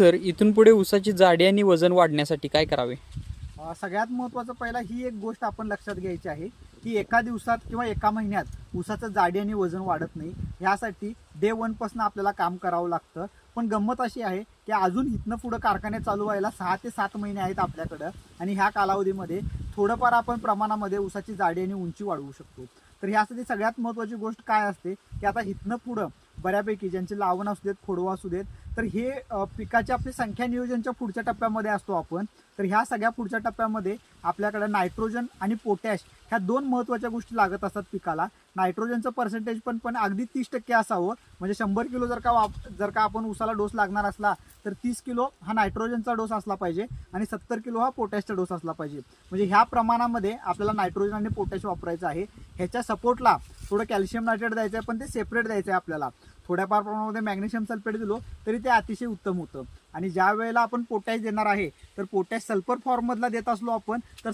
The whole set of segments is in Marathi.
सर, इथून पुढे ऊसाची जाडी आणि वजन वाढण्यासाठी काय करावे? सगळ्यात महत्त्वाचं पहिला ही एक गोष्ट आपण लक्षात घ्यायची आहे की एका दिवसात किंवा एका महिन्यात ऊसाचं जाडी आणि वजन वाढत नाही. ह्यासाठी डे 1 पासून आपल्याला काम करावं लागतं. पण गंमत अशी आहे की अजून इथनं पुढं कारखाने चालू व्हायला 6 ते 7 महिने आहेत आपल्याकडं आणि ह्या कालावधीमध्ये थोडंफार आपण प्रमाणामध्ये ऊसाची जाडी आणि उंची वाढवू शकतो. तर ह्यासाठी सगळ्यात महत्त्वाची गोष्ट काय असते की आता इथनं पुढं बऱ्यापैकी ज्यांची लावण असू देत, खोडवा असू देत, तर हे पिकाची आपली संख्या नियोजनच्या पुढच्या टप्प्यामध्ये असतो आपण. तर ह्या सगळ्या पुढच्या टप्प्यामध्ये आपल्याकडे नायट्रोजन आणि पोटॅश ह्या 2 महत्त्वाच्या गोष्टी लागत असतात पिकाला. नायट्रोजनचं पर्सेंटेज पण अगदी 30% असावं. म्हणजे 100 किलो जर का आपण ऊसाला डोस लागणार असला तर 30 किलो हा नायट्रोजनचा डोस असला पाहिजे आणि 70 किलो हा पोटॅशचा डोस असला पाहिजे. म्हणजे ह्या प्रमाणामध्ये आपल्याला नायट्रोजन आणि पोटॅश वापरायचं आहे. ह्याच्या सपोर्टला थोडं कॅल्शियम नायट्रेट द्यायचं आहे, पण ते सेपरेट द्यायचं आहे आपल्याला. थोड्याफार प्रमाणामध्ये मॅग्नेशियम सल्फेट दिलो तरी ते अतिशय उत्तम होतं. आणि ज्या वेळेला आपण पोटॅश देणार आहे तर पोटॅश सल्फर फॉर्ममधला देत असलो आपण तर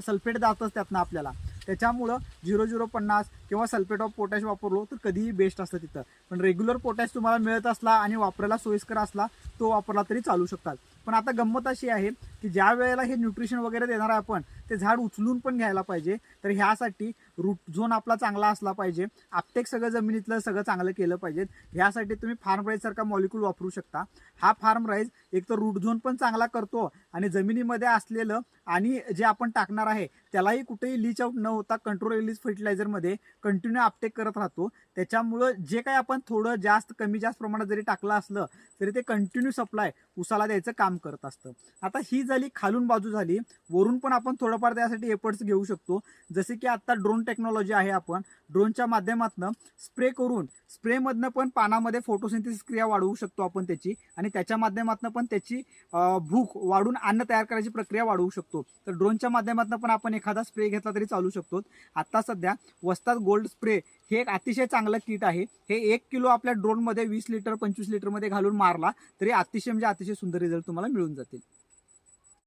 सल्फेट जातच त्यातनं आपल्याला. त्याच्यामुळं 0050 किंवा सल्फेट ऑफ पोटॅश वापरलो तर कधीही बेस्ट असतं तिथं. पण रेग्युलर पोटॅश तुम्हाला मिळत असला आणि वापरायला सोयीस्कर असला तो वापरला तरी चालू शकतात. पण आता गंमत अशी आहे की ज्या वेळेला हे न्यूट्रिशन वगैरे देणार आहे आपण ते झाड उचलून पण घ्यायला पाहिजे. तर ह्यासाठी रूट झोन आपला चांगला असला पाहिजे. आपटेक सगळं जमिनीतलं सगळं चांगलं केलं पाहिजे. ह्यासाठी तुम्ही फार्म राईज सारखा मॉलिक्यूल वापरू शकता. हा फार्म राईज एक तर रूट झोन पण चांगला करतो आणि जमिनीमध्ये असलेलं आणि जे आपण टाकणार आहे त्यालाही कुठेही लीच आउट न होता कंट्रोल रिलीज फर्टिलायझरमध्ये कंटिन्यू अपटेक करत राहतो. त्याच्यामुळं जे काही आपण थोडं जास्त कमी जास्त प्रमाणात जरी टाकलं असलं तरी ते कंटिन्यू सप्लाय ऊसाला द्यायचं काम करत असतं. आता ही झाली खालून बाजू झाली. वरून पण आपण थोडंफार त्यासाठी एफर्ट्स घेऊ शकतो. जसे की आता ड्रोन टेक्नॉलॉजी आहे. आपण ड्रोनच्या माध्यमातून स्प्रे करून स्प्रेमधनं पण पानामध्ये फोटोसिंथेसिस क्रिया वाढवू शकतो आपण त्याची आणि त्याच्या माध्यमातून पण त्याची भूक वाढून अन्न तयार करायची प्रक्रिया वाढवू शकतो. तर ड्रोनच्या माध्यमातून पण आपण एखादा स्प्रे घेतला तरी चालू शकतो. आता सध्या वस्ताद गोल्ड स्प्रे हे एक अतिशय चांगलं किट आहे. हे 1 किलो आपल्या ड्रोनमध्ये 20 लिटर 25 लिटरमध्ये घालून मारला तरी अतिशय म्हणजे अतिशय सुंदर रिझल्ट तुम्हाला मिळून जातील.